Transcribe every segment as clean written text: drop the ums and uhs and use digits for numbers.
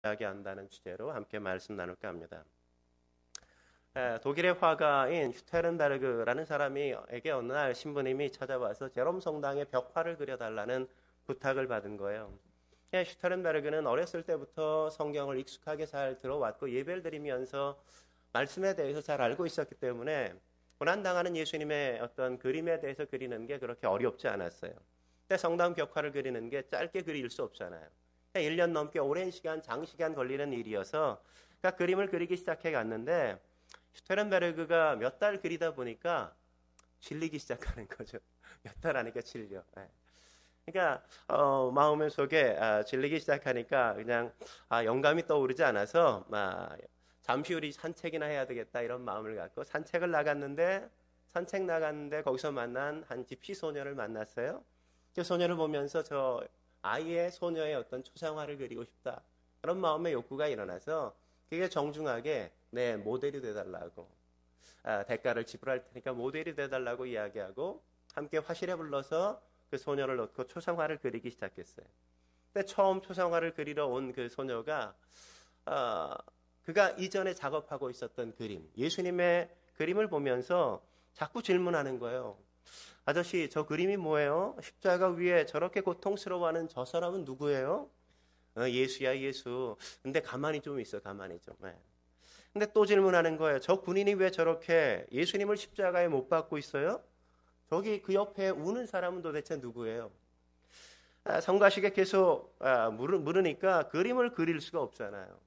이야기한다는 주제로 함께 말씀 나눌까 합니다. 독일의 화가인 슈테른베르그라는 사람에게 어느 날 신부님이 찾아와서 제롬 성당에 벽화를 그려달라는 부탁을 받은 거예요. 슈테른베르그는 어렸을 때부터 성경을 익숙하게 잘 들어왔고 예배를 드리면서 말씀에 대해서 잘 알고 있었기 때문에 고난당하는 예수님의 어떤 그림에 대해서 그리는 게 그렇게 어렵지 않았어요. 근데 성당 벽화를 그리는 게 짧게 그릴 수 없잖아요. 1년 넘게 오랜 시간, 장시간 걸리는 일이어서 그러니까 그림을 그리기 시작해 갔는데 슈테른베르그가 몇 달 그리다 보니까 질리기 시작하는 거죠. 몇 달 하니까 질려. 그러니까 마음 속에 질리기 시작하니까 그냥 영감이 떠오르지 않아서 잠시 우리 산책이나 해야 되겠다 이런 마음을 갖고 산책 나갔는데 거기서 만난 한 집시 소녀를 만났어요. 그 소녀를 보면서 저 아이의 소녀의 어떤 초상화를 그리고 싶다 그런 마음의 욕구가 일어나서 그게 정중하게 내 모델이 돼달라고 대가를 지불할 테니까 모델이 돼달라고 이야기하고 함께 화실에 불러서 그 소녀를 놓고 초상화를 그리기 시작했어요. 근데 처음 초상화를 그리러 온 그 소녀가 그가 이전에 작업하고 있었던 그림, 예수님의 그림을 보면서 자꾸 질문하는 거예요. 아저씨, 저 그림이 뭐예요? 십자가 위에 저렇게 고통스러워하는 저 사람은 누구예요? 예수야, 예수. 근데 가만히 좀 있어, 가만히 좀. 근데 또 질문하는 거예요. 저 군인이 왜 저렇게 예수님을 십자가에 못 박고 있어요? 저기 그 옆에 우는 사람은 도대체 누구예요? 성가시게 계속 물으니까 그림을 그릴 수가 없잖아요.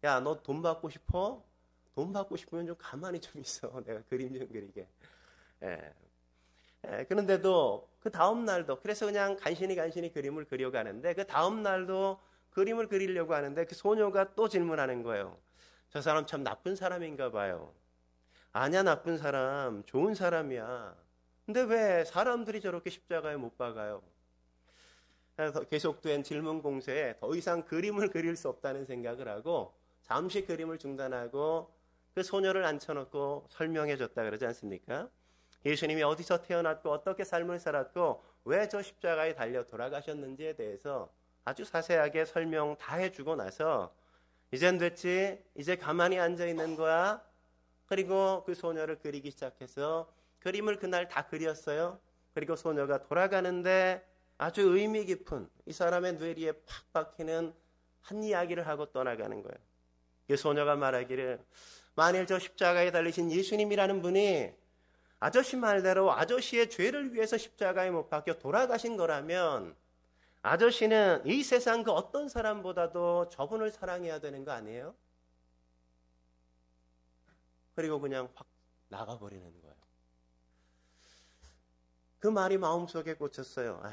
야, 너 돈 받고 싶어? 돈 받고 싶으면 좀 가만히 좀 있어. 내가 그림 좀 그리게. 그런데도 그 다음 날도 그래서 그냥 간신히 그림을 그려가는데 그 다음 날도 그림을 그리려고 하는데 그 소녀가 또 질문하는 거예요. 저 사람 참 나쁜 사람인가 봐요. 아니야, 나쁜 사람. 좋은 사람이야. 근데 왜 사람들이 저렇게 십자가에 못 박아요? 그래서 계속된 질문 공세에 더 이상 그림을 그릴 수 없다는 생각을 하고 잠시 그림을 중단하고 그 소녀를 앉혀놓고 설명해 줬다 그러지 않습니까? 예수님이 어디서 태어났고 어떻게 삶을 살았고 왜 저 십자가에 달려 돌아가셨는지에 대해서 아주 자세하게 설명 다 해주고 나서 이젠 됐지? 이제 가만히 앉아있는 거야? 그리고 그 소녀를 그리기 시작해서 그림을 그날 다 그렸어요. 그리고 소녀가 돌아가는데 아주 의미 깊은 이 사람의 뇌리에 팍 박히는 한 이야기를 하고 떠나가는 거예요. 그 소녀가 말하기를 만일 저 십자가에 달리신 예수님이라는 분이 아저씨 말대로 아저씨의 죄를 위해서 십자가에 못 박혀 돌아가신 거라면 아저씨는 이 세상 그 어떤 사람보다도 저분을 사랑해야 되는 거 아니에요? 그리고 그냥 확 나가버리는 거예요. 그 말이 마음속에 꽂혔어요.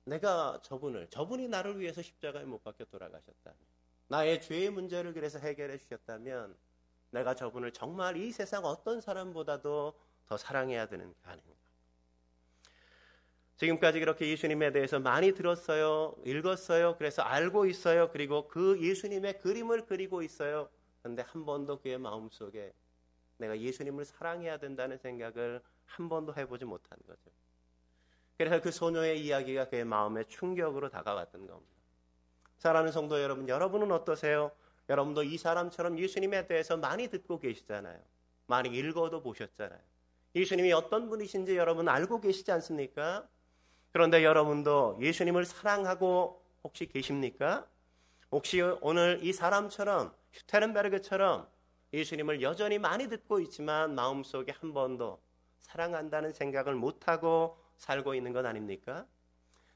내가 저분이 나를 위해서 십자가에 못 박혀 돌아가셨다면, 나의 죄의 문제를 그래서 해결해 주셨다면 내가 저분을 정말 이 세상 어떤 사람보다도 더 사랑해야 되는 게 아닌가. 지금까지 그렇게 예수님에 대해서 많이 들었어요. 읽었어요. 그래서 알고 있어요. 그리고 그 예수님의 그림을 그리고 있어요. 그런데 한 번도 그의 마음속에 내가 예수님을 사랑해야 된다는 생각을 한 번도 해보지 못한 거죠. 그래서 그 소녀의 이야기가 그의 마음에 충격으로 다가왔던 겁니다. 사랑하는 성도 여러분, 여러분은 어떠세요? 여러분도 이 사람처럼 예수님에 대해서 많이 듣고 계시잖아요. 많이 읽어도 보셨잖아요. 예수님이 어떤 분이신지 여러분 알고 계시지 않습니까? 그런데 여러분도 예수님을 사랑하고 혹시 계십니까? 혹시 오늘 이 사람처럼 슈테른베르그처럼 예수님을 여전히 많이 듣고 있지만 마음속에 한 번도 사랑한다는 생각을 못하고 살고 있는 건 아닙니까?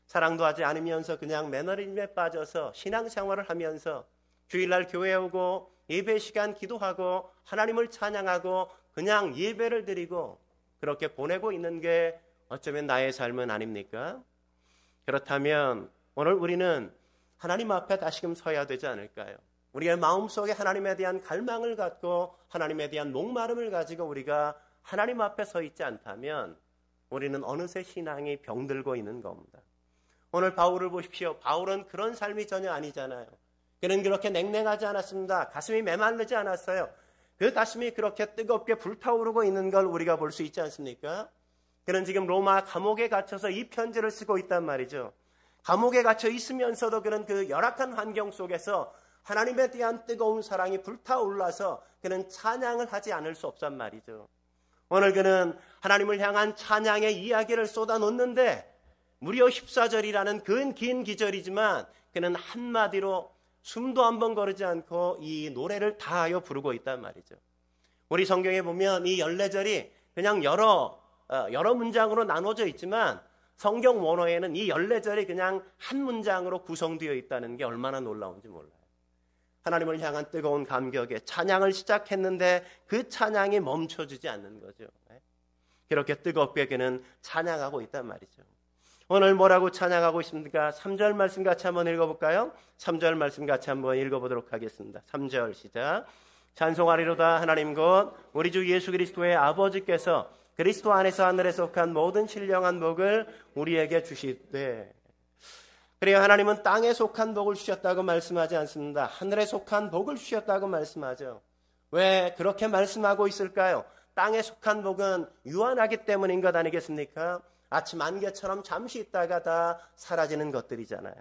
사랑도 하지 않으면서 그냥 매너리즘에 빠져서 신앙생활을 하면서 주일날 교회 오고 예배 시간 기도하고 하나님을 찬양하고 그냥 예배를 드리고 그렇게 보내고 있는 게 어쩌면 나의 삶은 아닙니까? 그렇다면 오늘 우리는 하나님 앞에 다시금 서야 되지 않을까요? 우리의 마음속에 하나님에 대한 갈망을 갖고 하나님에 대한 목마름을 가지고 우리가 하나님 앞에 서 있지 않다면 우리는 어느새 신앙이 병들고 있는 겁니다. 오늘 바울을 보십시오. 바울은 그런 삶이 전혀 아니잖아요. 그는 그렇게 냉랭하지 않았습니다. 가슴이 메말르지 않았어요. 그 가슴이 그렇게 뜨겁게 불타오르고 있는 걸 우리가 볼 수 있지 않습니까? 그는 지금 로마 감옥에 갇혀서 이 편지를 쓰고 있단 말이죠. 감옥에 갇혀 있으면서도 그는 그 열악한 환경 속에서 하나님에 대한 뜨거운 사랑이 불타올라서 그는 찬양을 하지 않을 수 없단 말이죠. 오늘 그는 하나님을 향한 찬양의 이야기를 쏟아놓는데 무려 14절이라는 긴 기절이지만 그는 한마디로 숨도 한번 거르지 않고 이 노래를 다하여 부르고 있단 말이죠. 우리 성경에 보면 이 14절이 그냥 여러 문장으로 나눠져 있지만 성경 원어에는 이 14절이 그냥 한 문장으로 구성되어 있다는 게 얼마나 놀라운지 몰라요. 하나님을 향한 뜨거운 감격에 찬양을 시작했는데 그 찬양이 멈춰지지 않는 거죠. 그렇게 뜨겁게 그는 찬양하고 있단 말이죠. 오늘 뭐라고 찬양하고 있습니까? 3절 말씀 같이 한번 읽어볼까요? 3절 말씀 같이 한번 읽어보도록 하겠습니다. 3절 시작. 찬송하리로다 하나님 곧 우리 주 예수 그리스도의 아버지께서 그리스도 안에서 하늘에 속한 모든 신령한 복을 우리에게 주시되. 그래요, 하나님은 땅에 속한 복을 주셨다고 말씀하지 않습니다. 하늘에 속한 복을 주셨다고 말씀하죠. 왜 그렇게 말씀하고 있을까요? 땅에 속한 복은 유한하기 때문인 것 아니겠습니까? 아침 안개처럼 잠시 있다가 다 사라지는 것들이잖아요.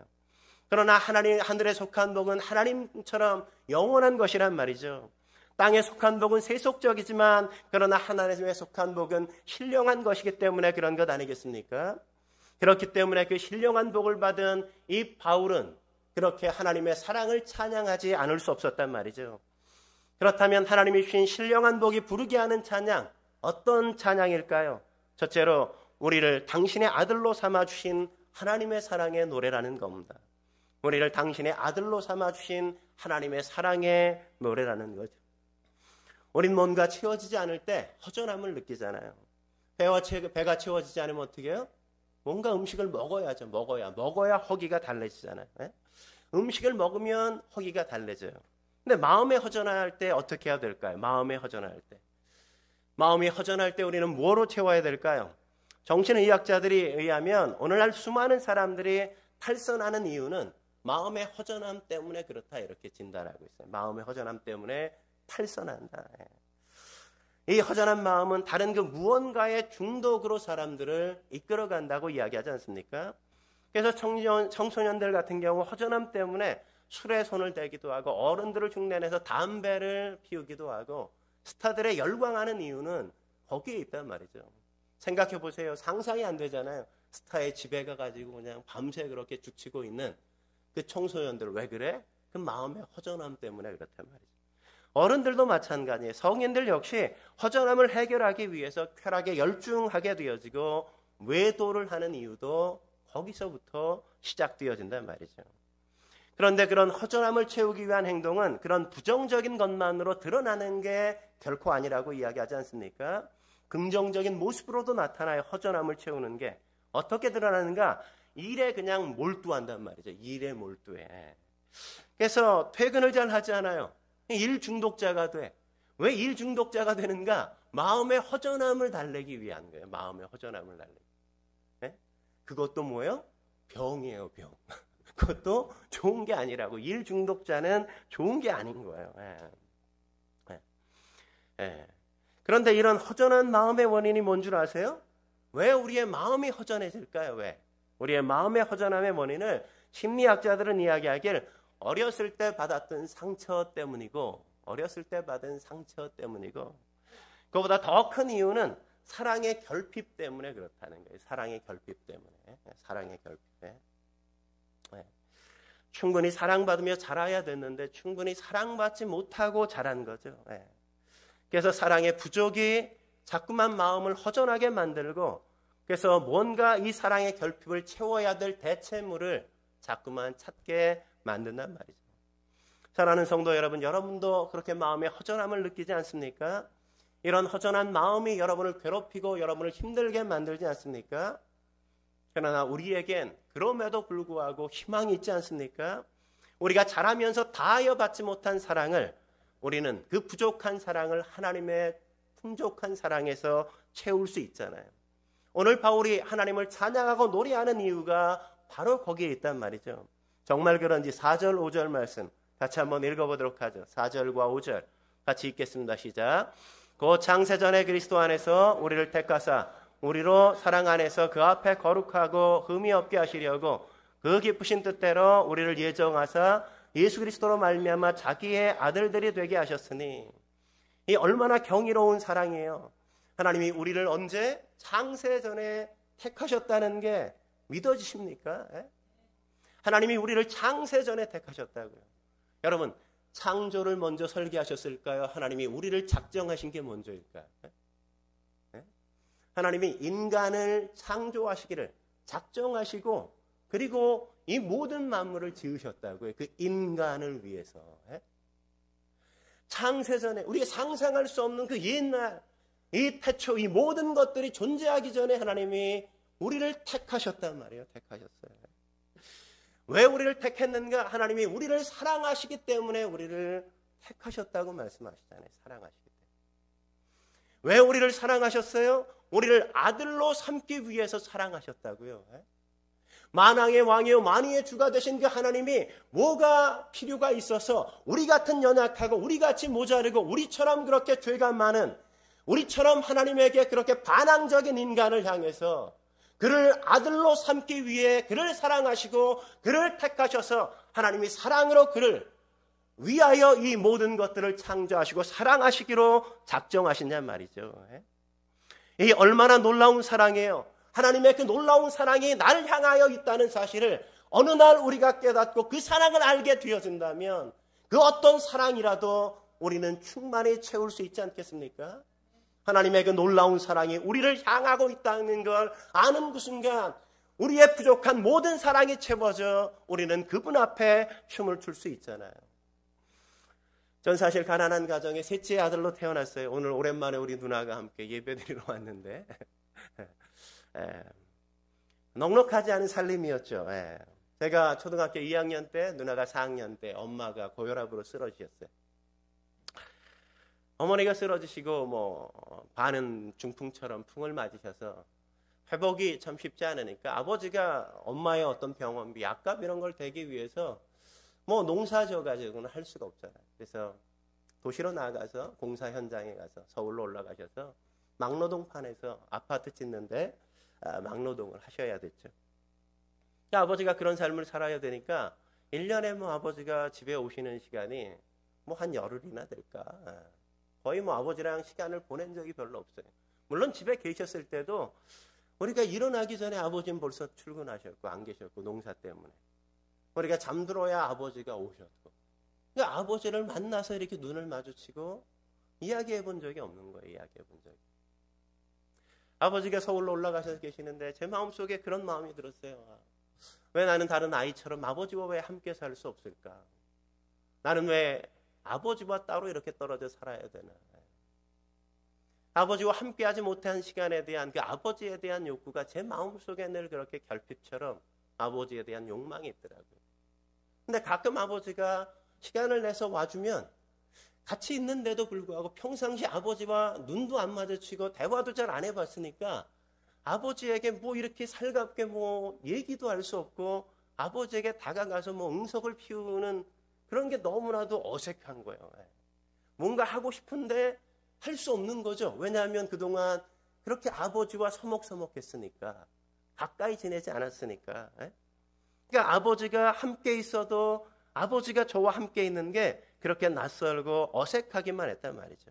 그러나 하늘에 속한 복은 하나님처럼 영원한 것이란 말이죠. 땅에 속한 복은 세속적이지만 그러나 하나님에 속한 복은 신령한 것이기 때문에 그런 것 아니겠습니까? 그렇기 때문에 그 신령한 복을 받은 이 바울은 그렇게 하나님의 사랑을 찬양하지 않을 수 없었단 말이죠. 그렇다면 하나님이 주신 신령한 복이 부르게 하는 찬양, 어떤 찬양일까요? 첫째로 우리를 당신의 아들로 삼아주신 하나님의 사랑의 노래라는 겁니다. 우리를 당신의 아들로 삼아주신 하나님의 사랑의 노래라는 거죠. 우린 뭔가 채워지지 않을 때 허전함을 느끼잖아요. 배가 채워지지 않으면 어떻게 해요? 뭔가 음식을 먹어야죠. 먹어야 허기가 달래지잖아요. 음식을 먹으면 허기가 달래져요. 근데 마음에 허전할 때 어떻게 해야 될까요? 마음이 허전할 때 우리는 뭐로 채워야 될까요? 정신의학자들이 의하면 오늘날 수많은 사람들이 탈선하는 이유는 마음의 허전함 때문에 그렇다 이렇게 진단하고 있어요. 마음의 허전함 때문에 탈선한다. 이 허전한 마음은 다른 그 무언가의 중독으로 사람들을 이끌어간다고 이야기하지 않습니까? 그래서 청소년들 같은 경우 허전함 때문에 술에 손을 대기도 하고 어른들을 흉내내서 담배를 피우기도 하고 스타들의 열광하는 이유는 거기에 있단 말이죠. 생각해 보세요. 상상이 안 되잖아요. 스타의 집에 가가지고 그냥 밤새 그렇게 죽치고 있는 그 청소년들 왜 그래? 그 마음의 허전함 때문에 그렇단 말이죠. 어른들도 마찬가지예요. 성인들 역시 허전함을 해결하기 위해서 쾌락에 열중하게 되어지고 외도를 하는 이유도 거기서부터 시작되어진단 말이죠. 그런데 그런 허전함을 채우기 위한 행동은 그런 부정적인 것만으로 드러나는 게 결코 아니라고 이야기하지 않습니까? 긍정적인 모습으로도 나타나요. 허전함을 채우는 게. 어떻게 드러나는가? 일에 그냥 몰두한단 말이죠. 일에 몰두해. 그래서 퇴근을 잘 하지 않아요. 일 중독자가 돼. 왜 일 중독자가 되는가? 마음의 허전함을 달래기 위한 거예요. 마음의 허전함을 달래기. 네? 그것도 뭐예요? 병이에요, 병. 그것도 좋은 게 아니라고. 일 중독자는 좋은 게 아닌 거예요. 그런데 이런 허전한 마음의 원인이 뭔 줄 아세요? 왜 우리의 마음이 허전해질까요? 왜? 우리의 마음의 허전함의 원인을 심리학자들은 이야기하길 어렸을 때 받았던 상처 때문이고 그거보다 더 큰 이유는 사랑의 결핍 때문에 그렇다는 거예요. 사랑의 결핍 때문에. 충분히 사랑받으며 자라야 됐는데 충분히 사랑받지 못하고 자란 거죠. 그래서 사랑의 부족이 자꾸만 마음을 허전하게 만들고 그래서 뭔가 이 사랑의 결핍을 채워야 될 대체물을 자꾸만 찾게 만든단 말이죠. 사랑하는 성도 여러분, 여러분도 그렇게 마음의 허전함을 느끼지 않습니까? 이런 허전한 마음이 여러분을 괴롭히고 여러분을 힘들게 만들지 않습니까? 그러나 우리에겐 그럼에도 불구하고 희망이 있지 않습니까? 우리가 자라면서 다하여 받지 못한 사랑을 우리는 그 부족한 사랑을 하나님의 풍족한 사랑에서 채울 수 있잖아요. 오늘 바울이 하나님을 찬양하고 노래하는 이유가 바로 거기에 있단 말이죠. 정말 그런지 4절 5절 말씀 같이 한번 읽어보도록 하죠. 4절과 5절 같이 읽겠습니다. 시작. 곧 창세전에 그리스도 안에서 우리를 택하사 우리로 사랑 안에서 그 앞에 거룩하고 흠이 없게 하시려고 그 기쁘신 뜻대로 우리를 예정하사 예수 그리스도로 말미암아 자기의 아들들이 되게 하셨으니, 이 얼마나 경이로운 사랑이에요. 하나님이 우리를 언제? 창세전에 택하셨다는 게 믿어지십니까? 하나님이 우리를 창세전에 택하셨다고요. 여러분, 창조를 먼저 설계하셨을까요? 하나님이 우리를 작정하신 게 먼저일까요? 하나님이 인간을 창조하시기를 작정하시고, 그리고 이 모든 만물을 지으셨다고요. 그 인간을 위해서. 창세전에 우리가 상상할 수 없는 그 옛날, 이 태초, 이 모든 것들이 존재하기 전에 하나님이 우리를 택하셨단 말이에요. 택하셨어요. 왜 우리를 택했는가? 하나님이 우리를 사랑하시기 때문에 우리를 택하셨다고 말씀하시잖아요. 사랑하시기 때문에. 왜 우리를 사랑하셨어요? 우리를 아들로 삼기 위해서 사랑하셨다고요. 만왕의 왕이요 만유의 주가 되신 그 하나님이 뭐가 필요가 있어서 우리 같은 연약하고 우리같이 모자르고 우리처럼 그렇게 죄가 많은, 우리처럼 하나님에게 그렇게 반항적인 인간을 향해서 그를 아들로 삼기 위해 그를 사랑하시고 그를 택하셔서 하나님이 사랑으로 그를 위하여 이 모든 것들을 창조하시고 사랑하시기로 작정하신단 말이죠. 이 얼마나 놀라운 사랑이에요. 하나님의 그 놀라운 사랑이 나를 향하여 있다는 사실을 어느 날 우리가 깨닫고 그 사랑을 알게 되어진다면 그 어떤 사랑이라도 우리는 충만히 채울 수 있지 않겠습니까? 하나님의 그 놀라운 사랑이 우리를 향하고 있다는 걸 아는 그 순간 우리의 부족한 모든 사랑이 채워져 우리는 그분 앞에 춤을 출 수 있잖아요. 전 사실 가난한 가정의 셋째 아들로 태어났어요. 오늘 오랜만에 우리 누나가 함께 예배드리러 왔는데 넉넉하지 않은 살림이었죠. 제가 초등학교 2학년 때, 누나가 4학년 때 엄마가 고혈압으로 쓰러지셨어요. 어머니가 쓰러지시고 반은 중풍처럼 풍을 맞으셔서 회복이 참 쉽지 않으니까 아버지가 엄마의 어떤 병원비, 약값 이런 걸 대기 위해서 농사 져가지고는 할 수가 없잖아요. 그래서 도시로 나가서 공사 현장에 가서 서울로 올라가셔서 막노동판에서 아파트 짓는데 막노동을 하셔야 됐죠. 아버지가 그런 삶을 살아야 되니까 1년에 아버지가 집에 오시는 시간이 한 열흘이나 될까. 거의 아버지랑 시간을 보낸 적이 별로 없어요. 물론 집에 계셨을 때도 우리가 일어나기 전에 아버지는 벌써 출근하셨고 안 계셨고 농사 때문에 우리가 잠들어야 아버지가 오셨고, 그러니까 아버지를 만나서 이렇게 눈을 마주치고 이야기해 본 적이 없는 거예요. 이야기해 본 적이. 아버지가 서울로 올라가셔서 계시는데 제 마음속에 그런 마음이 들었어요. 왜 나는 다른 아이처럼 아버지와 왜 함께 살 수 없을까? 나는 왜 아버지와 따로 이렇게 떨어져 살아야 되나? 아버지와 함께하지 못한 시간에 대한 그 아버지에 대한 욕구가 제 마음속에 늘 그렇게 결핍처럼 아버지에 대한 욕망이 있더라고요. 근데 가끔 아버지가 시간을 내서 와주면 같이 있는데도 불구하고 평상시 아버지와 눈도 안 마주치고 대화도 잘 안 해봤으니까 아버지에게 이렇게 살갑게 얘기도 할 수 없고 아버지에게 다가가서 응석을 피우는 그런 게 너무나도 어색한 거예요. 뭔가 하고 싶은데 할 수 없는 거죠. 왜냐하면 그동안 그렇게 아버지와 서먹서먹했으니까, 가까이 지내지 않았으니까. 그러니까 아버지가 함께 있어도 아버지가 저와 함께 있는 게 그렇게 낯설고 어색하기만 했단 말이죠.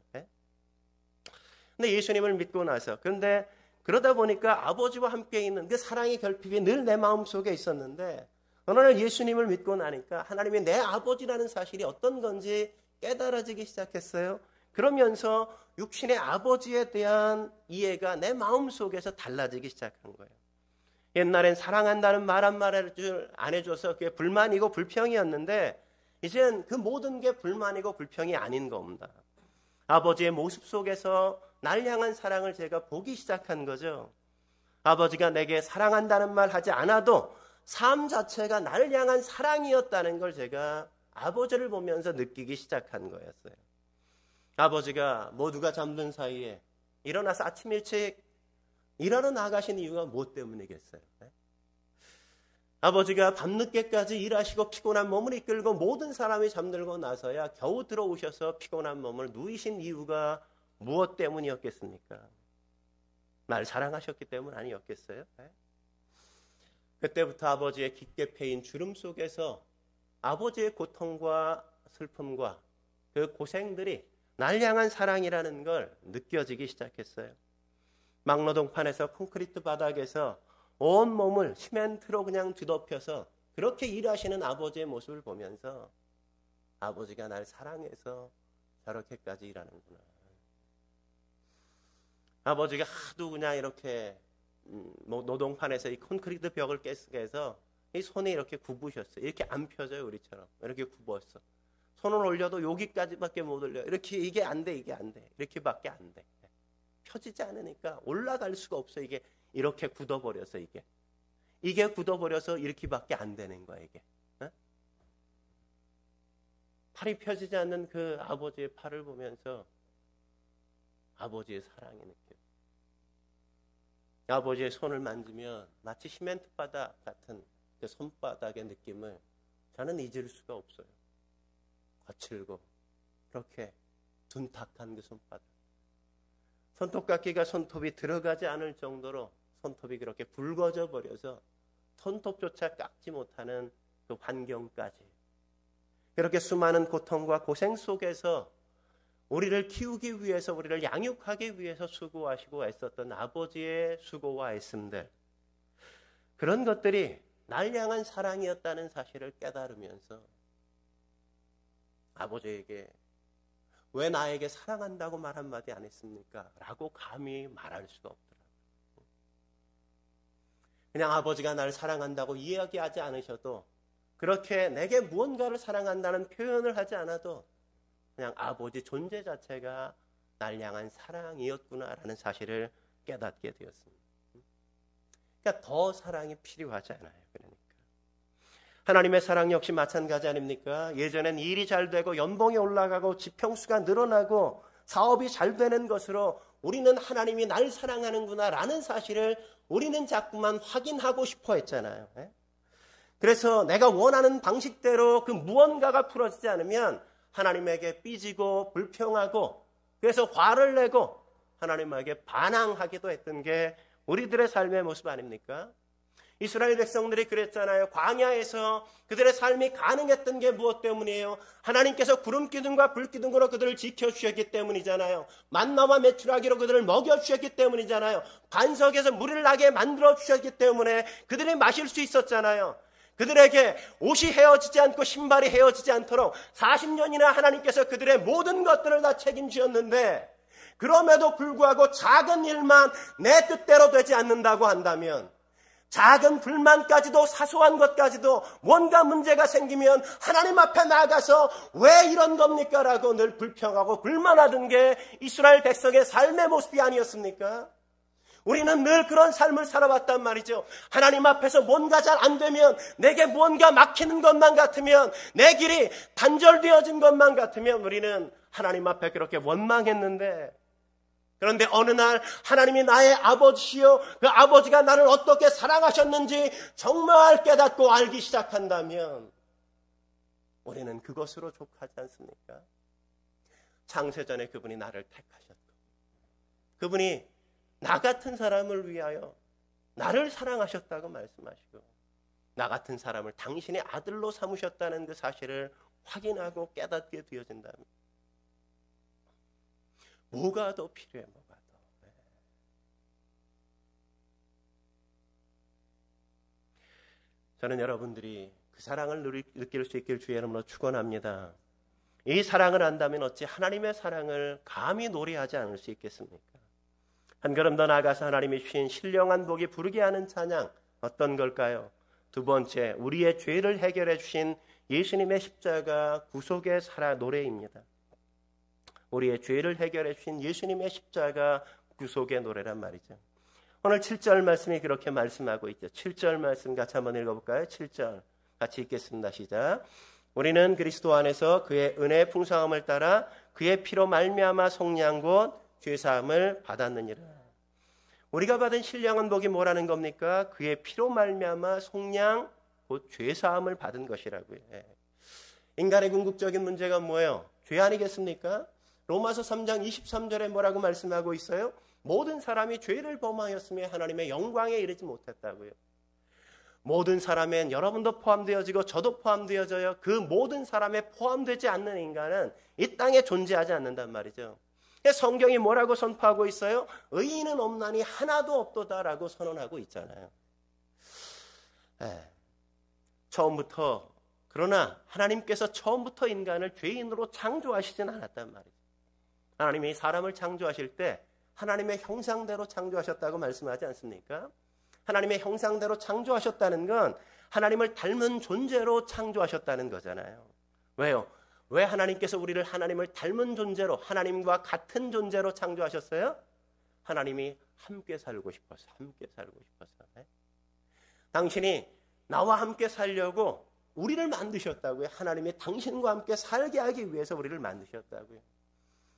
근데 예수님을 믿고 나서, 그런데 그러다 보니까 아버지와 함께 있는 그 사랑의 결핍이 늘 내 마음속에 있었는데 어느 날 예수님을 믿고 나니까 하나님이 내 아버지라는 사실이 어떤 건지 깨달아지기 시작했어요. 그러면서 육신의 아버지에 대한 이해가 내 마음속에서 달라지기 시작한 거예요. 옛날엔 사랑한다는 말 한마디를 안 해줘서 그게 불만이고 불평이었는데 이젠 그 모든 게 불만이고 불평이 아닌 겁니다. 아버지의 모습 속에서 날 향한 사랑을 제가 보기 시작한 거죠. 아버지가 내게 사랑한다는 말 하지 않아도 삶 자체가 나를 향한 사랑이었다는 걸 제가 아버지를 보면서 느끼기 시작한 거였어요. 아버지가 모두가 잠든 사이에 일어나서 아침 일찍 일하러 나가신 이유가 무엇 때문이겠어요? 아버지가 밤늦게까지 일하시고 피곤한 몸을 이끌고 모든 사람이 잠들고 나서야 겨우 들어오셔서 피곤한 몸을 누이신 이유가 무엇 때문이었겠습니까? 날 사랑하셨기 때문 아니었겠어요? 그때부터 아버지의 깊게 패인 주름 속에서 아버지의 고통과 슬픔과 그 고생들이 날 향한 사랑이라는 걸 느껴지기 시작했어요. 막노동판에서 콘크리트 바닥에서 온 몸을 시멘트로 그냥 뒤덮여서 그렇게 일하시는 아버지의 모습을 보면서 아버지가 날 사랑해서 저렇게까지 일하는구나. 아버지가 하도 그냥 이렇게 노동판에서 이 콘크리트 벽을 깨서 이 손이 이렇게 굽으셨어요. 이렇게 안 펴져요, 우리처럼. 이렇게 굽었어. 손을 올려도 여기까지밖에 못 올려. 이렇게 이게 안 돼. 이렇게밖에 안 돼. 펴지지 않으니까 올라갈 수가 없어. 이게 이렇게 굳어버려서 이게 굳어버려서 이렇게밖에 안 되는 거야, 이게. 어? 팔이 펴지지 않는 그 아버지의 팔을 보면서 아버지의 사랑이 느껴요. 아버지의 손을 만지면 마치 시멘트 바닥 같은 그 손바닥의 느낌을 저는 잊을 수가 없어요. 거칠고 그렇게 둔탁한 그 손바닥. 손톱깎이가 손톱이 들어가지 않을 정도로 손톱이 그렇게 붉어져 버려서 손톱조차 깎지 못하는 그 환경까지. 그렇게 수많은 고통과 고생 속에서 우리를 키우기 위해서, 우리를 양육하기 위해서 수고하시고 애썼던 아버지의 수고와 애씀들, 그런 것들이 날 향한 사랑이었다는 사실을 깨달으면서 아버지에게 왜 나에게 사랑한다고 말 한마디 안 했습니까? 라고 감히 말할 수가 없더라고요. 그냥 아버지가 날 사랑한다고 이야기하지 않으셔도, 그렇게 내게 무언가를 사랑한다는 표현을 하지 않아도 그냥 아버지 존재 자체가 날 향한 사랑이었구나라는 사실을 깨닫게 되었습니다. 그러니까 더 사랑이 필요하지 않아요. 그러니까 하나님의 사랑 역시 마찬가지 아닙니까? 예전엔 일이 잘 되고 연봉이 올라가고 지평수가 늘어나고 사업이 잘 되는 것으로 우리는 하나님이 날 사랑하는구나라는 사실을 우리는 자꾸만 확인하고 싶어 했잖아요. 그래서 내가 원하는 방식대로 그 무언가가 풀어지지 않으면 하나님에게 삐지고 불평하고, 그래서 화를 내고 하나님에게 반항하기도 했던 게 우리들의 삶의 모습 아닙니까? 이스라엘 백성들이 그랬잖아요. 광야에서 그들의 삶이 가능했던 게 무엇 때문이에요? 하나님께서 구름 기둥과 불 기둥으로 그들을 지켜주셨기 때문이잖아요. 만나와 메추라기로 그들을 먹여주셨기 때문이잖아요. 반석에서 물을 나게 만들어 주셨기 때문에 그들이 마실 수 있었잖아요. 그들에게 옷이 헤어지지 않고 신발이 헤어지지 않도록 40년이나 하나님께서 그들의 모든 것들을 다 책임지었는데, 그럼에도 불구하고 작은 일만 내 뜻대로 되지 않는다고 한다면, 작은 불만까지도, 사소한 것까지도 뭔가 문제가 생기면 하나님 앞에 나아가서 왜 이런 겁니까? 라고 늘 불평하고 불만하던 게 이스라엘 백성의 삶의 모습이 아니었습니까? 우리는 늘 그런 삶을 살아왔단 말이죠. 하나님 앞에서 뭔가 잘 안 되면, 내게 뭔가 막히는 것만 같으면, 내 길이 단절되어진 것만 같으면 우리는 하나님 앞에 그렇게 원망했는데, 그런데 어느 날 하나님이 나의 아버지시요, 그 아버지가 나를 어떻게 사랑하셨는지 정말 깨닫고 알기 시작한다면 우리는 그것으로 족하지 않습니까? 창세전에 그분이 나를 택하셨고, 그분이 나 같은 사람을 위하여 나를 사랑하셨다고 말씀하시고, 나 같은 사람을 당신의 아들로 삼으셨다는 그 사실을 확인하고 깨닫게 되어진다면 뭐가 더 필요해? 뭐가 더? 저는 여러분들이 그 사랑을 느낄 수 있길 주의 이름으로 축원합니다. 이 사랑을 안다면 어찌 하나님의 사랑을 감히 노래하지 않을 수 있겠습니까? 한 걸음 더 나아가서 하나님이 주신 신령한 복이 부르게 하는 찬양, 어떤 걸까요? 두 번째, 우리의 죄를 해결해 주신 예수님의 십자가 구속의 노래입니다. 우리의 죄를 해결해 주신 예수님의 십자가 구속의 노래란 말이죠. 오늘 7절 말씀이 그렇게 말씀하고 있죠. 7절 말씀 같이 한번 읽어볼까요? 7절 같이 읽겠습니다. 시작. 우리는 그리스도 안에서 그의 은혜의 풍성함을 따라 그의 피로 말미암아 속량 곧 죄사함을 받았느니라. 우리가 받은 신령한 복이 뭐라는 겁니까? 그의 피로 말미암아 속량 곧 죄사함을 받은 것이라고요. 인간의 궁극적인 문제가 뭐예요? 죄 아니겠습니까? 로마서 3장 23절에 뭐라고 말씀하고 있어요? 모든 사람이 죄를 범하였으며 하나님의 영광에 이르지 못했다고요. 모든 사람엔 여러분도 포함되어지고 저도 포함되어져요. 그 모든 사람에 포함되지 않는 인간은 이 땅에 존재하지 않는단 말이죠. 성경이 뭐라고 선포하고 있어요? 의인은 없나니 하나도 없도다라고 선언하고 있잖아요. 처음부터, 그러나 하나님께서 처음부터 인간을 죄인으로 창조하시진 않았단 말이죠. 하나님이 사람을 창조하실 때 하나님의 형상대로 창조하셨다고 말씀하지 않습니까? 하나님의 형상대로 창조하셨다는 건 하나님을 닮은 존재로 창조하셨다는 거잖아요. 왜요? 왜 하나님께서 우리를 하나님을 닮은 존재로, 하나님과 같은 존재로 창조하셨어요? 하나님이 함께 살고 싶어서, 함께 살고 싶어서. 당신이 나와 함께 살려고 우리를 만드셨다고요. 하나님이 당신과 함께 살게 하기 위해서 우리를 만드셨다고요.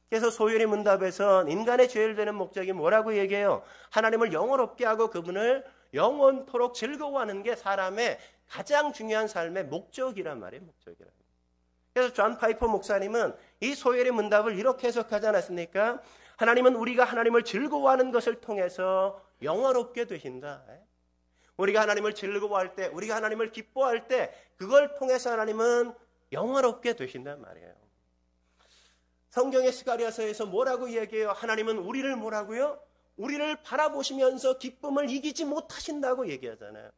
그래서 소율의 문답에선 인간의 죄를 되는 목적이 뭐라고 얘기해요? 하나님을 영원롭게 하고 그분을 영원토록 즐거워하는 게 사람의 가장 중요한 삶의 목적이란 말이에요. 목적이란. 그래서 존 파이퍼 목사님은 이 소율의 문답을 이렇게 해석하지 않았습니까? 하나님은 우리가 하나님을 즐거워하는 것을 통해서 영원롭게 되신다. 우리가 하나님을 즐거워할 때, 우리가 하나님을 기뻐할 때 그걸 통해서 하나님은 영원롭게 되신단 말이에요. 성경의 스가랴서에서 뭐라고 얘기해요? 하나님은 우리를 뭐라고요? 우리를 바라보시면서 기쁨을 이기지 못하신다고 얘기하잖아요.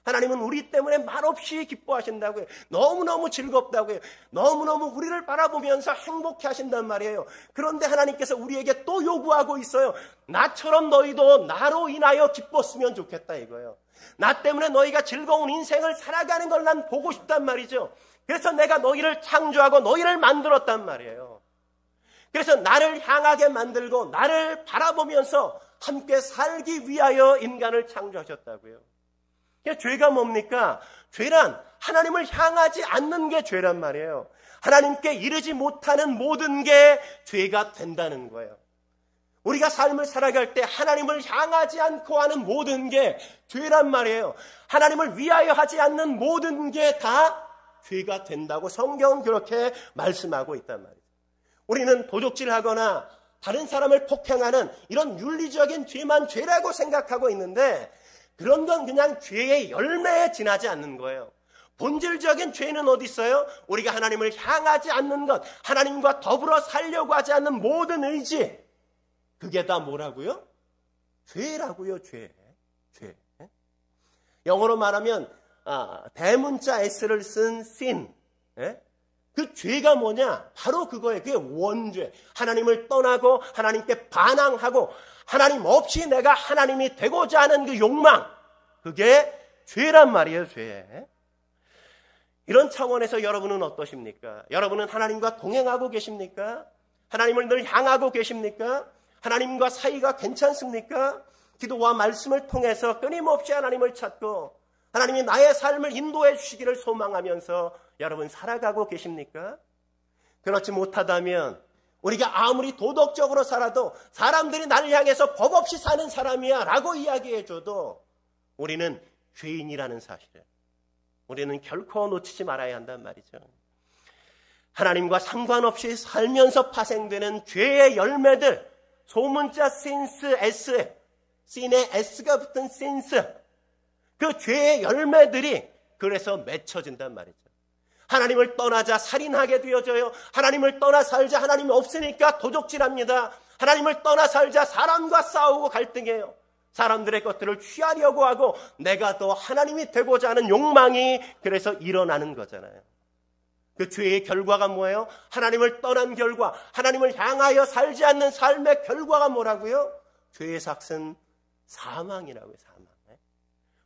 하나님은 우리 때문에 말없이 기뻐하신다고요. 너무너무 즐겁다고요. 너무너무 우리를 바라보면서 행복해 하신단 말이에요. 그런데 하나님께서 우리에게 또 요구하고 있어요. 나처럼 너희도 나로 인하여 기뻤으면 좋겠다 이거예요. 나 때문에 너희가 즐거운 인생을 살아가는 걸 난 보고 싶단 말이죠. 그래서 내가 너희를 창조하고 너희를 만들었단 말이에요. 그래서 나를 향하게 만들고 나를 바라보면서 함께 살기 위하여 인간을 창조하셨다고요. 죄가 뭡니까? 죄란 하나님을 향하지 않는 게 죄란 말이에요. 하나님께 이르지 못하는 모든 게 죄가 된다는 거예요. 우리가 삶을 살아갈 때 하나님을 향하지 않고 하는 모든 게 죄란 말이에요. 하나님을 위하여 하지 않는 모든 게 다 죄가 된다고 성경은 그렇게 말씀하고 있단 말이에요. 우리는 도적질하거나 다른 사람을 폭행하는 이런 윤리적인 죄만 죄라고 생각하고 있는데 그런 건 그냥 죄의 열매에 지나지 않는 거예요. 본질적인 죄는 어디 있어요? 우리가 하나님을 향하지 않는 것, 하나님과 더불어 살려고 하지 않는 모든 의지, 그게 다 뭐라고요? 죄라고요. 죄. 영어로 말하면 대문자 S를 쓴 sin. 그 죄가 뭐냐? 바로 그거예요. 그게 원죄. 하나님을 떠나고 하나님께 반항하고 하나님 없이 내가 하나님이 되고자 하는 그 욕망, 그게 죄란 말이에요. 죄. 이런 차원에서 여러분은 어떠십니까? 여러분은 하나님과 동행하고 계십니까? 하나님을 늘 향하고 계십니까? 하나님과 사이가 괜찮습니까? 기도와 말씀을 통해서 끊임없이 하나님을 찾고 하나님이 나의 삶을 인도해 주시기를 소망하면서 여러분 살아가고 계십니까? 그렇지 못하다면 우리가 아무리 도덕적으로 살아도 사람들이 나를 향해서 법 없이 사는 사람이야 라고 이야기해줘도 우리는 죄인이라는 사실을 우리는 결코 놓치지 말아야 한단 말이죠. 하나님과 상관없이 살면서 파생되는 죄의 열매들, 소문자 sin스 S, sin에 S가 붙은 sin스, 그 죄의 열매들이 그래서 맺혀진단 말이죠. 하나님을 떠나자 살인하게 되어져요. 하나님을 떠나 살자 하나님이 없으니까 도적질합니다. 하나님을 떠나 살자 사람과 싸우고 갈등해요. 사람들의 것들을 취하려고 하고 내가 더 하나님이 되고자 하는 욕망이 그래서 일어나는 거잖아요. 그 죄의 결과가 뭐예요? 하나님을 떠난 결과, 하나님을 향하여 살지 않는 삶의 결과가 뭐라고요? 죄의 삭은 사망이라고요. 사망.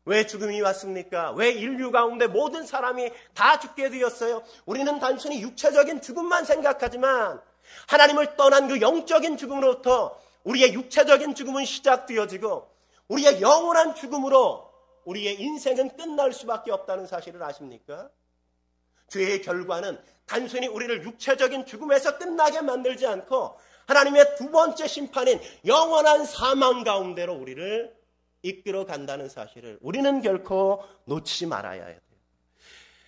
왜 죽음이 왔습니까? 왜 인류 가운데 모든 사람이 다 죽게 되었어요? 우리는 단순히 육체적인 죽음만 생각하지만 하나님을 떠난 그 영적인 죽음으로부터 우리의 육체적인 죽음은 시작되어지고 우리의 영원한 죽음으로 우리의 인생은 끝날 수밖에 없다는 사실을 아십니까? 죄의 결과는 단순히 우리를 육체적인 죽음에서 끝나게 만들지 않고 하나님의 두 번째 심판인 영원한 사망 가운데로 우리를 이끌어 간다는 사실을 우리는 결코 놓치지 말아야 해요.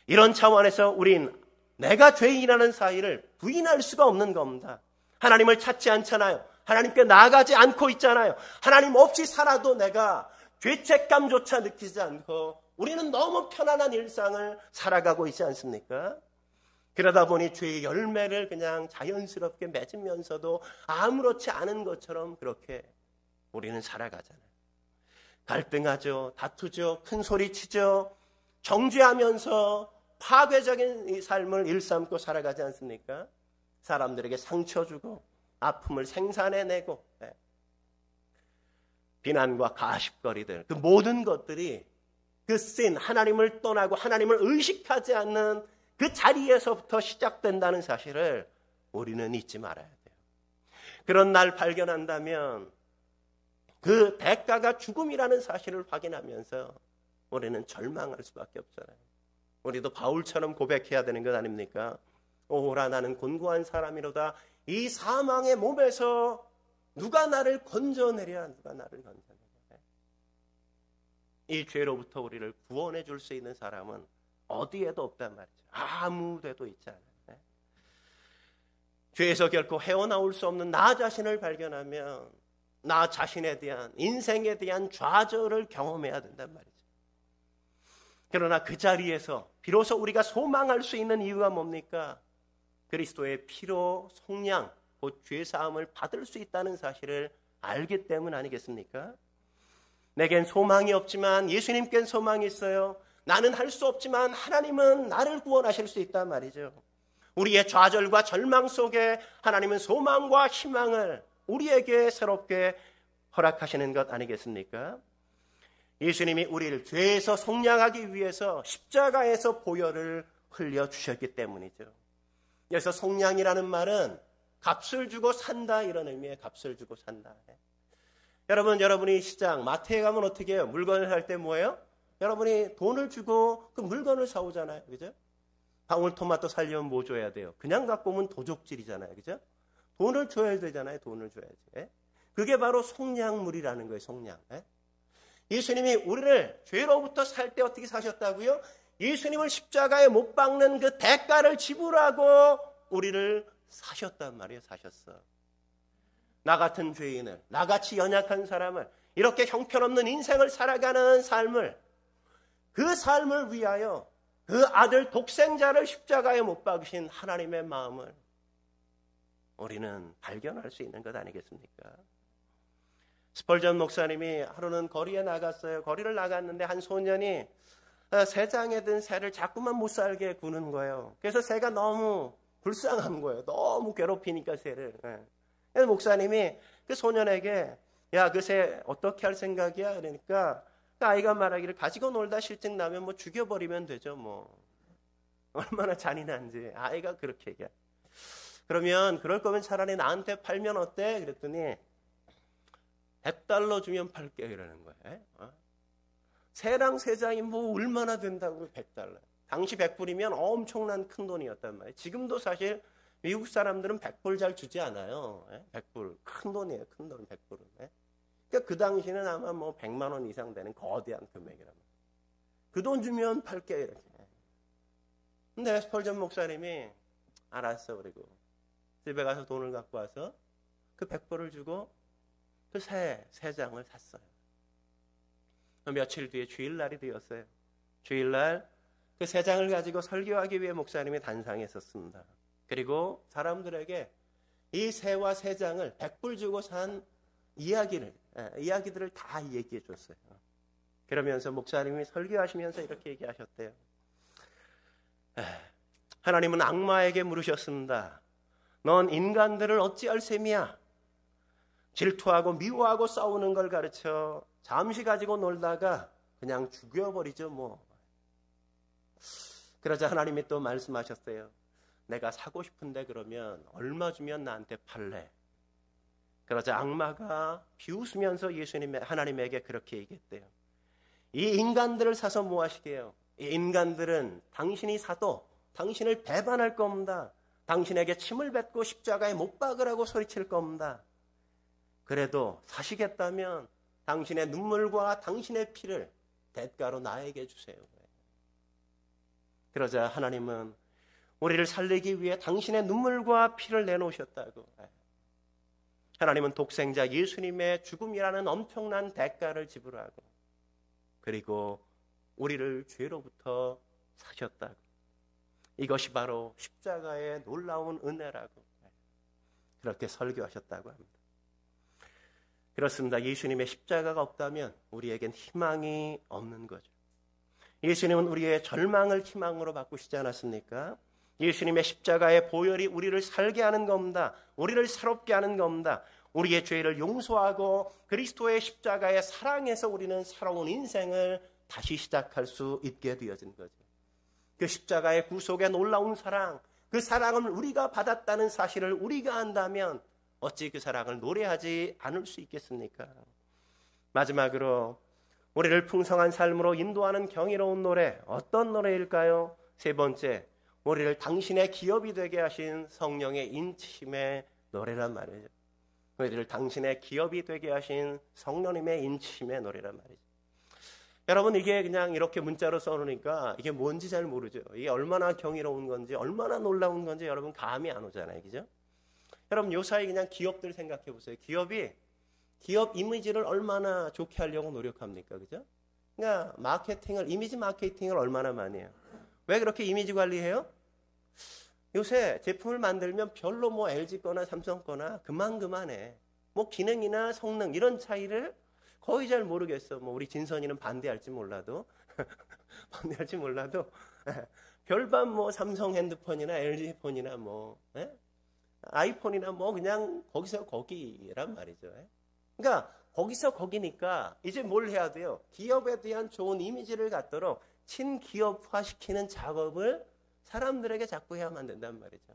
이런 차원에서 우린 내가 죄인이라는 사실을 부인할 수가 없는 겁니다. 하나님을 찾지 않잖아요. 하나님께 나아가지 않고 있잖아요. 하나님 없이 살아도 내가 죄책감조차 느끼지 않고 우리는 너무 편안한 일상을 살아가고 있지 않습니까? 그러다 보니 죄의 열매를 그냥 자연스럽게 맺으면서도 아무렇지 않은 것처럼 그렇게 우리는 살아가잖아요. 갈등하죠. 다투죠. 큰 소리 치죠. 정죄하면서 파괴적인 이 삶을 일삼고 살아가지 않습니까? 사람들에게 상처 주고 아픔을 생산해내고 비난과 가십거리들 그 모든 것들이 그 sin, 하나님을 떠나고 하나님을 의식하지 않는 그 자리에서부터 시작된다는 사실을 우리는 잊지 말아야 돼요. 그런 날 발견한다면 그 대가가 죽음이라는 사실을 확인하면서 우리는 절망할 수밖에 없잖아요. 우리도 바울처럼 고백해야 되는 것 아닙니까? 오라 나는 곤고한 사람이로다. 이 사망의 몸에서 누가 나를 건져내랴. 누가 나를 건져내랴. 이 죄로부터 우리를 구원해 줄 수 있는 사람은 어디에도 없단 말이죠. 아무 데도 있지 않아요. 죄에서 결코 헤어나올 수 없는 나 자신을 발견하면 나 자신에 대한 인생에 대한 좌절을 경험해야 된단 말이죠. 그러나 그 자리에서 비로소 우리가 소망할 수 있는 이유가 뭡니까? 그리스도의 피로 속량, 곧 죄사함을 받을 수 있다는 사실을 알기 때문 아니겠습니까? 내겐 소망이 없지만 예수님께는 소망이 있어요. 나는 할 수 없지만 하나님은 나를 구원하실 수 있단 말이죠. 우리의 좌절과 절망 속에 하나님은 소망과 희망을 우리에게 새롭게 허락하시는 것 아니겠습니까? 예수님이 우리를 죄에서 속량하기 위해서 십자가에서 보혈을 흘려주셨기 때문이죠. 그래서 속량이라는 말은 값을 주고 산다 이런 의미의 값을 주고 산다. 여러분이 시장, 마트에 가면 어떻게 해요? 물건을 살 때 뭐예요? 여러분이 돈을 주고 그 물건을 사오잖아요. 그죠? 방울토마토 살려면 뭐 줘야 돼요? 그냥 갖고 오면 도적질이잖아요. 그죠? 돈을 줘야 되잖아요. 돈을 줘야지. 예? 그게 바로 속량물이라는 거예요. 속량. 예? 예수님이 우리를 죄로부터 살 때 어떻게 사셨다고요? 예수님을 십자가에 못 박는 그 대가를 지불하고 우리를 사셨단 말이에요. 사셨어. 나 같은 죄인을, 나같이 연약한 사람을, 이렇게 형편없는 인생을 살아가는 삶을, 그 삶을 위하여 그 아들 독생자를 십자가에 못 박으신 하나님의 마음을 우리는 발견할 수 있는 것 아니겠습니까? 스펄전 목사님이 하루는 거리에 나갔어요. 거리를 나갔는데 한 소년이 새장에 든 새를 자꾸만 못 살게 구는 거예요. 그래서 새가 너무 불쌍한 거예요. 너무 괴롭히니까 새를. 그래서 목사님이 그 소년에게 야, 그 새 어떻게 할 생각이야? 그러니까 그 아이가 말하기를 가지고 놀다 실증 나면 뭐 죽여버리면 되죠. 뭐 얼마나 잔인한지 아이가 그렇게 얘기해. 그러면 그럴 거면 차라리 나한테 팔면 어때? 그랬더니 $100 주면 팔게 이러는 거예요. 새랑 새장이 뭐 얼마나 된다고 $100. 당시 100불이면 엄청난 큰 돈이었단 말이에요. 지금도 사실 미국 사람들은 100불 잘 주지 않아요. 100불 큰 돈이에요. 큰 돈 100불은. 그러니까 그 당시는 아마 뭐 100만 원 이상 되는 거대한 금액이란 말이에요. 그 돈 주면 팔게 이렇게. 근데 스펄전 목사님이 알았어 그리고 집에 가서 돈을 갖고 와서 그 100불을 주고 그 새장을 샀어요. 며칠 뒤에 주일날이 되었어요. 주일날 그 새장을 가지고 설교하기 위해 목사님이 단상했었습니다. 그리고 사람들에게 이 새와 새장을 100불 주고 산 이야기들을 다 얘기해 줬어요. 그러면서 목사님이 설교하시면서 이렇게 얘기하셨대요. 하나님은 악마에게 물으셨습니다. 넌 인간들을 어찌할 셈이야? 질투하고 미워하고 싸우는 걸 가르쳐 잠시 가지고 놀다가 그냥 죽여버리죠 뭐. 그러자 하나님이 또 말씀하셨어요. 내가 사고 싶은데 그러면 얼마 주면 나한테 팔래? 그러자 악마가 비웃으면서 하나님에게 그렇게 얘기했대요. 이 인간들을 사서 뭐 하시게요? 이 인간들은 당신이 사도 당신을 배반할 겁니다. 당신에게 침을 뱉고 십자가에 못 박으라고 소리칠 겁니다. 그래도 사시겠다면 당신의 눈물과 당신의 피를 대가로 나에게 주세요. 그러자 하나님은 우리를 살리기 위해 당신의 눈물과 피를 내놓으셨다고. 하나님은 독생자 예수님의 죽음이라는 엄청난 대가를 지불하고 그리고 우리를 죄로부터 사셨다고. 이것이 바로 십자가의 놀라운 은혜라고 그렇게 설교하셨다고 합니다. 그렇습니다. 예수님의 십자가가 없다면 우리에겐 희망이 없는 거죠. 예수님은 우리의 절망을 희망으로 바꾸시지 않았습니까? 예수님의 십자가의 보혈이 우리를 살게 하는 겁니다. 우리를 새롭게 하는 겁니다. 우리의 죄를 용서하고 그리스도의 십자가의 사랑에서 우리는 새로운 인생을 다시 시작할 수 있게 되어진 거죠. 그 십자가의 구속의 놀라운 사랑, 그 사랑을 우리가 받았다는 사실을 우리가 안다면 어찌 그 사랑을 노래하지 않을 수 있겠습니까? 마지막으로 우리를 풍성한 삶으로 인도하는 경이로운 노래, 어떤 노래일까요? 세 번째, 우리를 당신의 기업이 되게 하신 성령의 인치심의 노래란 말이죠. 우리를 당신의 기업이 되게 하신 성령님의 인치심의 노래란 말이죠. 여러분, 이게 그냥 이렇게 문자로 써놓으니까 이게 뭔지 잘 모르죠. 이게 얼마나 경이로운 건지, 얼마나 놀라운 건지 여러분 감이 안 오잖아요. 그죠? 여러분, 요사이 그냥 기업들 생각해 보세요. 기업 이미지를 얼마나 좋게 하려고 노력합니까? 그죠? 그러니까 이미지 마케팅을 얼마나 많이 해요. 왜 그렇게 이미지 관리해요? 요새 제품을 만들면 별로 뭐 LG 거나 삼성 거나 그만해. 뭐 기능이나 성능 이런 차이를 거의 잘 모르겠어. 뭐 우리 진선이는 반대할지 몰라도 별반 뭐 삼성 핸드폰이나 LG 폰이나 뭐 아이폰이나 뭐 그냥 거기서 거기란 말이죠. 그러니까 거기서 거기니까 이제 뭘 해야 돼요? 기업에 대한 좋은 이미지를 갖도록 친기업화시키는 작업을 사람들에게 자꾸 해야만 된단 말이죠.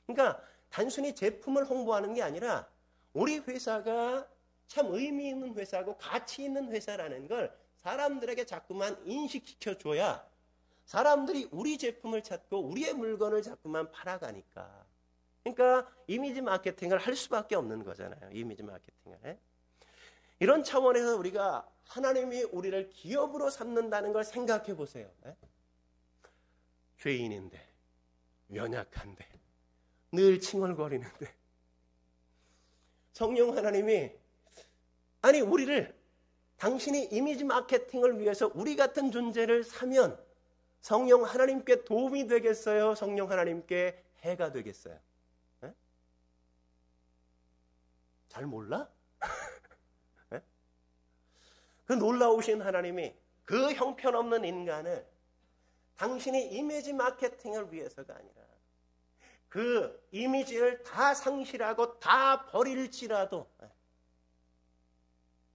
그러니까 단순히 제품을 홍보하는 게 아니라 우리 회사가 참 의미 있는 회사고 가치 있는 회사라는 걸 사람들에게 자꾸만 인식시켜줘야 사람들이 우리 제품을 찾고 우리의 물건을 자꾸만 팔아가니까. 그러니까 이미지 마케팅을 할 수밖에 없는 거잖아요. 이미지 마케팅을. 이런 차원에서 우리가 하나님이 우리를 기업으로 삼는다는 걸 생각해 보세요. 죄인인데, 연약한데, 늘 칭얼거리는데 성령 하나님이 우리를 당신이 이미지 마케팅을 위해서 우리 같은 존재를 사면 성령 하나님께 도움이 되겠어요? 성령 하나님께 해가 되겠어요? 잘 몰라? 그 놀라우신 하나님이 그 형편없는 인간을 당신이 이미지 마케팅을 위해서가 아니라 그 이미지를 다 상실하고 다 버릴지라도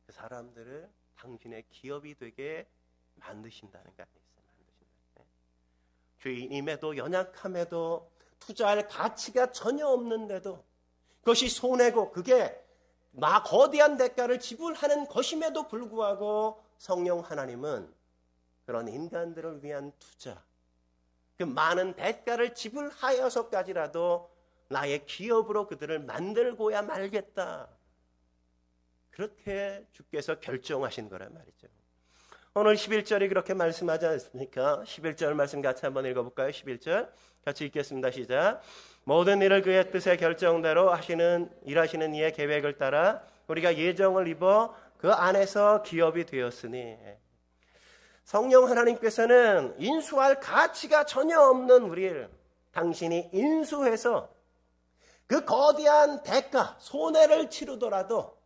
그 사람들을 당신의 기업이 되게 만드신다는 거 아니겠어요? 죄인임에도 연약함에도 투자할 가치가 전혀 없는데도 그것이 손해고 그게 거대한 대가를 지불하는 것임에도 불구하고 성령 하나님은 그런 인간들을 위한 투자, 그 많은 대가를 지불하여서까지라도 나의 기업으로 그들을 만들고야 말겠다. 그렇게 주께서 결정하신 거란 말이죠. 오늘 11절이 그렇게 말씀하지 않습니까? 11절 말씀 같이 한번 읽어볼까요? 11절 같이 읽겠습니다. 시작. 모든 일을 그의 뜻의 결정대로 일하시는 이의 계획을 따라 우리가 예정을 입어 그 안에서 기업이 되었으니. 성령 하나님께서는 인수할 가치가 전혀 없는 우리를 당신이 인수해서 그 거대한 대가, 손해를 치르더라도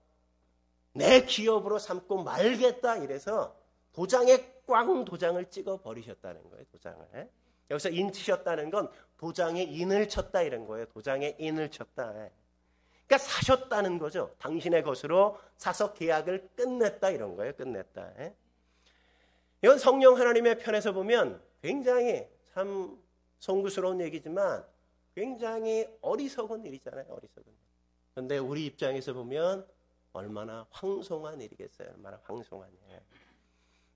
내 기업으로 삼고 말겠다 이래서 도장에 꽝 도장을 찍어 버리셨다는 거예요. 도장을. 여기서 인치셨다는 건 도장에 인을 쳤다 이런 거예요. 도장에 인을 쳤다. 그러니까 사셨다는 거죠. 당신의 것으로 사서 계약을 끝냈다 이런 거예요. 끝냈다. 이건 성령 하나님의 편에서 보면 굉장히 참 송구스러운 얘기지만 굉장히 어리석은 일이잖아요. 어리석은 일. 그런데 우리 입장에서 보면 얼마나 황송한 일이겠어요. 얼마나 황송한 일.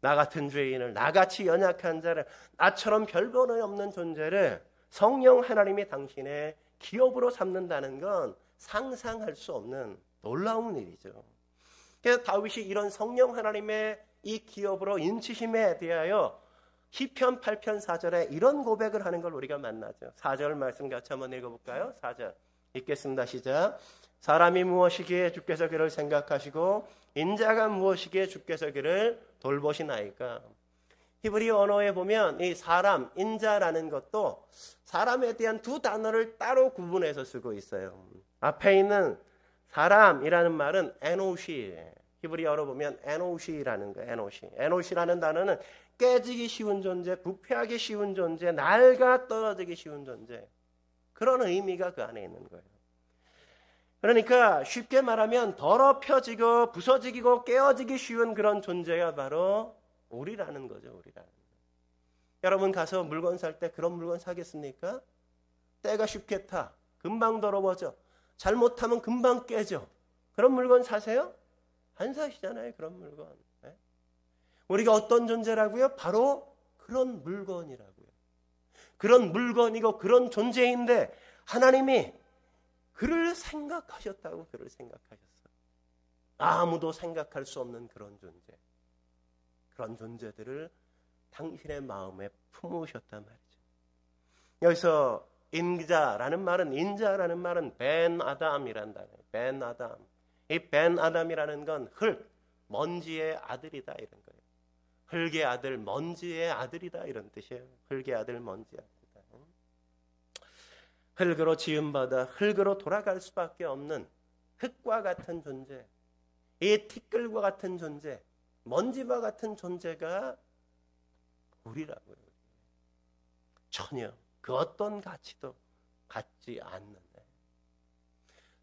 나 같은 죄인을, 나같이 연약한 자를, 나처럼 별번호 없는 존재를 성령 하나님이 당신의 기업으로 삼는다는 건 상상할 수 없는 놀라운 일이죠. 그래서 다윗이 이런 성령 하나님의 이 기업으로 인치심에 대하여 시편 8편 4절에 이런 고백을 하는 걸 우리가 만나죠. 4절 말씀 같이 한번 읽어볼까요? 4절 읽겠습니다. 시작. 사람이 무엇이기에 주께서 그를 생각하시고 인자가 무엇이기에 주께서 그를 돌보시나이까. 히브리 언어에 보면 이 사람, 인자라는 것도 사람에 대한 두 단어를 따로 구분해서 쓰고 있어요. 앞에 있는 사람이라는 말은 에노시, 히브리어로 보면 에노시라는 거예요. 에노시. 에노시라는 단어는 깨지기 쉬운 존재, 부패하기 쉬운 존재, 낡아 떨어지기 쉬운 존재. 그런 의미가 그 안에 있는 거예요. 그러니까 쉽게 말하면 더럽혀지고 부서지고 깨어지기 쉬운 그런 존재가 바로 우리라는 거죠. 우리라는 거. 여러분 가서 물건 살 때 그런 물건 사겠습니까? 때가 쉽게 타. 금방 더러워져. 잘못하면 금방 깨져. 그런 물건 사세요? 안 사시잖아요. 그런 물건. 네? 우리가 어떤 존재라고요? 바로 그런 물건이라고요. 그런 물건이고 그런 존재인데 하나님이 그를 생각하셨다고 그를 생각하셨어요. 아무도 생각할 수 없는 그런 존재. 그런 존재들을 당신의 마음에 품으셨단 말이죠. 여기서 인자라는 말은 벤 아담이란 단어예요. 벤 아담. 이 벤 아담이라는 건 흙, 먼지의 아들이다 이런 거예요. 흙의 아들, 먼지의 아들이다 이런 뜻이에요. 흙의 아들, 먼지의 아들이다. 흙으로 지음받아 흙으로 돌아갈 수밖에 없는 흙과 같은 존재, 이 티끌과 같은 존재, 먼지와 같은 존재가 우리라고요. 전혀 그 어떤 가치도 갖지 않는데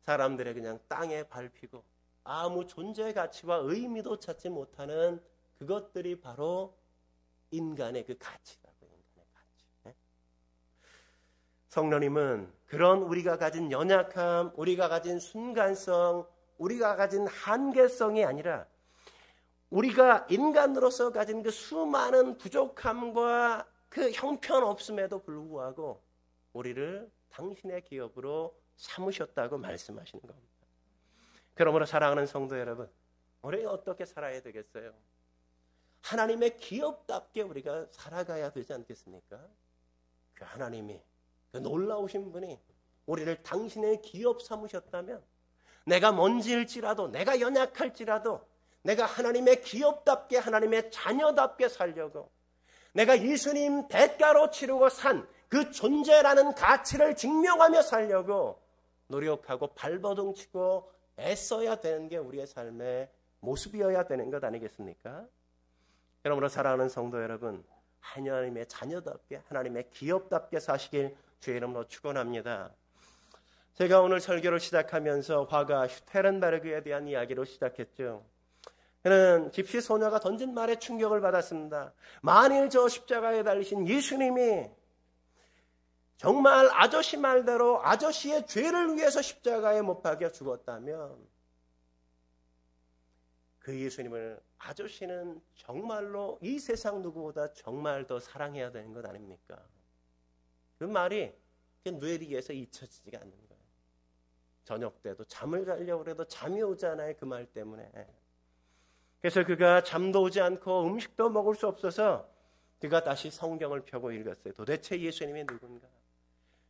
사람들의 그냥 땅에 밟히고 아무 존재 가치와 의미도 찾지 못하는 그것들이 바로 인간의 그 가치라고. 인간의 가치. 성령님은 그런 우리가 가진 연약함, 우리가 가진 순간성, 우리가 가진 한계성이 아니라 우리가 인간으로서 가진 그 수많은 부족함과 그 형편없음에도 불구하고 우리를 당신의 기업으로 삼으셨다고 말씀하시는 겁니다. 그러므로 사랑하는 성도 여러분, 우리가 어떻게 살아야 되겠어요? 하나님의 기업답게 우리가 살아가야 되지 않겠습니까? 그 하나님이, 그 놀라우신 분이 우리를 당신의 기업 삼으셨다면 내가 먼지일지라도, 내가 연약할지라도 내가 하나님의 기업답게, 하나님의 자녀답게 살려고, 내가 예수님 대가로 치르고 산 그 존재라는 가치를 증명하며 살려고 노력하고 발버둥치고 애써야 되는 게 우리의 삶의 모습이어야 되는 것 아니겠습니까? 그러므로 사랑하는 성도 여러분, 하나님의 자녀답게, 하나님의 기업답게 사시길 주의 이름으로 축원합니다. 제가 오늘 설교를 시작하면서 화가 슈테른베르그에 대한 이야기로 시작했죠. 그는 집시 소녀가 던진 말에 충격을 받았습니다. 만일 저 십자가에 달리신 예수님이 정말 아저씨 말대로 아저씨의 죄를 위해서 십자가에 못 박혀 죽었다면 그 예수님을 아저씨는 정말로 이 세상 누구보다 정말 더 사랑해야 되는 것 아닙니까? 그 말이 뇌리에서 잊혀지지가 않는 거예요. 저녁 때도 잠을 자려고 해도 잠이 오잖아요. 그 말 때문에. 그래서 그가 잠도 오지 않고 음식도 먹을 수 없어서 그가 다시 성경을 펴고 읽었어요. 도대체 예수님이 누군가?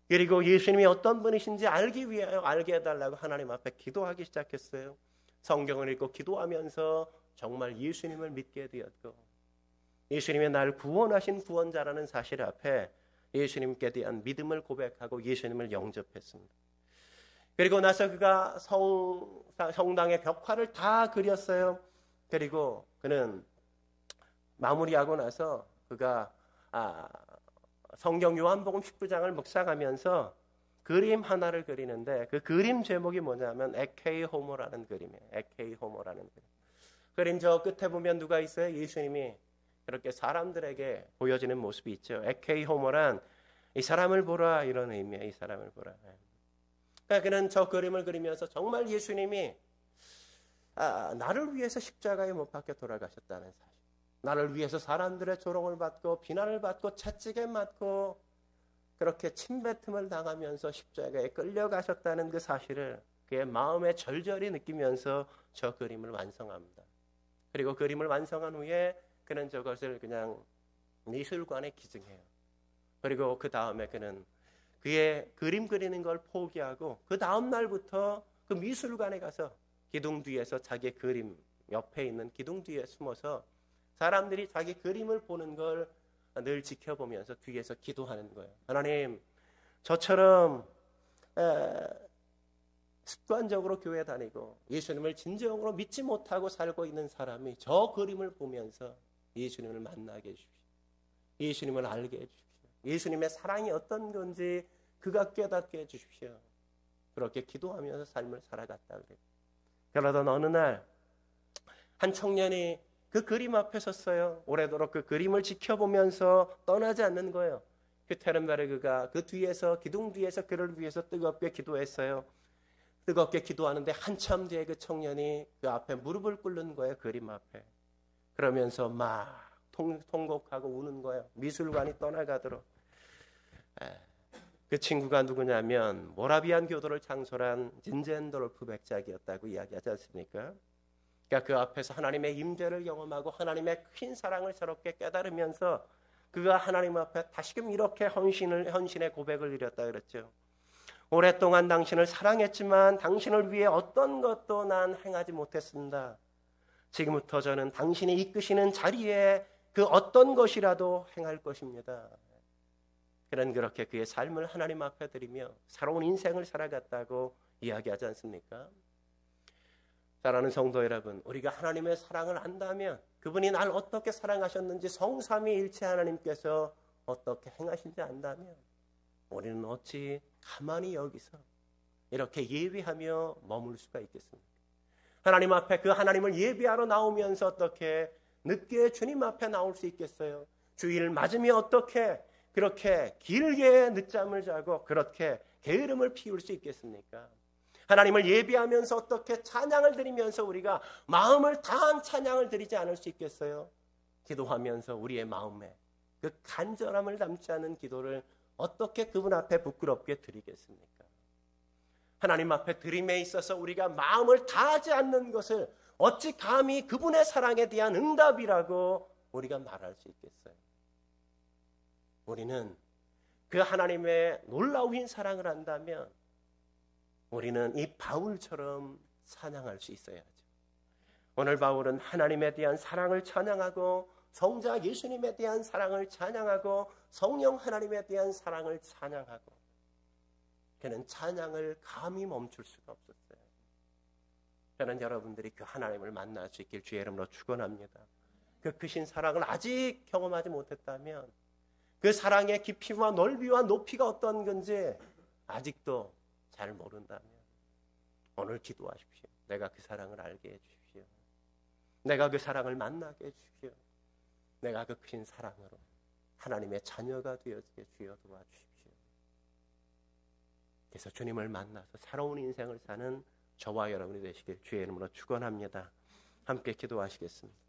그리고 예수님이 어떤 분이신지 알기 위하여 알게 해달라고 하나님 앞에 기도하기 시작했어요. 성경을 읽고 기도하면서 정말 예수님을 믿게 되었고 예수님의 나를 구원하신 구원자라는 사실 앞에 예수님께 대한 믿음을 고백하고 예수님을 영접했습니다. 그리고 나서 그가 성당의 벽화를 다 그렸어요. 그리고 그는 마무리하고 나서 그가 성경 요한복음 19장을 묵상하면서 그림 하나를 그리는데 그 그림 제목이 뭐냐면 에케이 호모라는 그림이에요. 에케이 호모라는 그림. 그림 저 끝에 보면 누가 있어요? 예수님이 그렇게 사람들에게 보여지는 모습이 있죠. 에케이 호모란 이 사람을 보라 이런 의미예요. 이 사람을 보라. 그러니까 그는 저 그림을 그리면서 정말 예수님이 나를 위해서 십자가에 못 박혀 돌아가셨다는 사실, 나를 위해서 사람들의 조롱을 받고 비난을 받고 채찍에 맞고 그렇게 침뱉음을 당하면서 십자가에 끌려가셨다는 그 사실을 그의 마음에 절절히 느끼면서 저 그림을 완성합니다. 그리고 그림을 완성한 후에 그는 저것을 그냥 미술관에 기증해요. 그리고 그 다음에 그는 그의 그림 그리는 걸 포기하고 그 다음 날부터 그 미술관에 가서 기둥 뒤에서 자기의 그림 옆에 있는 기둥 뒤에 숨어서 사람들이 자기 그림을 보는 걸 늘 지켜보면서 뒤에서 기도하는 거예요. 하나님, 저처럼 습관적으로 교회 다니고 예수님을 진정으로 믿지 못하고 살고 있는 사람이 저 그림을 보면서 예수님을 만나게 해주십시오. 예수님을 알게 해주십시오. 예수님의 사랑이 어떤 건지 그가 깨닫게 해주십시오. 그렇게 기도하면서 삶을 살아갔다 그래요. 그러던 어느 날 한 청년이 그 그림 앞에 섰어요. 오래도록 그 그림을 지켜보면서 떠나지 않는 거예요. 슈테른베르그가 그 뒤에서, 기둥 뒤에서 그를 위해서 뜨겁게 기도했어요. 뜨겁게 기도하는데 한참 뒤에 그 청년이 그 앞에 무릎을 꿇는 거예요. 그림 앞에. 그러면서 막 통곡하고 우는 거예요. 미술관이 떠나가도록. 그 친구가 누구냐면 모라비안 교도를 창설한 진젠도르프 백작이었다고 이야기하지 않습니까? 그러니까 그 앞에서 하나님의 임재를 경험하고 하나님의 큰 사랑을 새롭게 깨달으면서 그가 하나님 앞에 다시금 이렇게 헌신의 고백을 드렸다 그랬죠. 오랫동안 당신을 사랑했지만 당신을 위해 어떤 것도 난 행하지 못했습니다. 지금부터 저는 당신이 이끄시는 자리에 그 어떤 것이라도 행할 것입니다. 그는 그렇게 그의 삶을 하나님 앞에 드리며 새로운 인생을 살아갔다고 이야기하지 않습니까? 사랑하는 성도 여러분, 우리가 하나님의 사랑을 안다면 그분이 날 어떻게 사랑하셨는지 성삼위일체 하나님께서 어떻게 행하신지 안다면 우리는 어찌 가만히 여기서 이렇게 예배하며 머물 수가 있겠습니까? 하나님 앞에 그 하나님을 예배하러 나오면서 어떻게 늦게 주님 앞에 나올 수 있겠어요? 주일 맞으며 어떻게 그렇게 길게 늦잠을 자고 그렇게 게으름을 피울 수 있겠습니까? 하나님을 예배하면서 어떻게 찬양을 드리면서 우리가 마음을 다한 찬양을 드리지 않을 수 있겠어요? 기도하면서 우리의 마음에 그 간절함을 담지 않은 기도를 어떻게 그분 앞에 부끄럽게 드리겠습니까? 하나님 앞에 드림에 있어서 우리가 마음을 다하지 않는 것을 어찌 감히 그분의 사랑에 대한 응답이라고 우리가 말할 수 있겠어요? 우리는 그 하나님의 놀라운 사랑을 안다면 우리는 이 바울처럼 찬양할 수 있어야죠. 오늘 바울은 하나님에 대한 사랑을 찬양하고 성자 예수님에 대한 사랑을 찬양하고 성령 하나님에 대한 사랑을 찬양하고 그는 찬양을 감히 멈출 수가 없었어요. 저는 여러분들이 그 하나님을 만날 수 있길 주의 이름으로 축원합니다. 그 크신 사랑을 아직 경험하지 못했다면 그 사랑의 깊이와 넓이와 높이가 어떤 건지 아직도 잘 모른다면 오늘 기도하십시오. 내가 그 사랑을 알게 해주십시오. 내가 그 사랑을 만나게 해주십시오. 내가 그 크신 사랑으로 하나님의 자녀가 되어지게 주여 도와주십시오. 그래서 주님을 만나서 새로운 인생을 사는 저와 여러분이 되시길 주의 이름으로 축원합니다. 함께 기도하시겠습니다.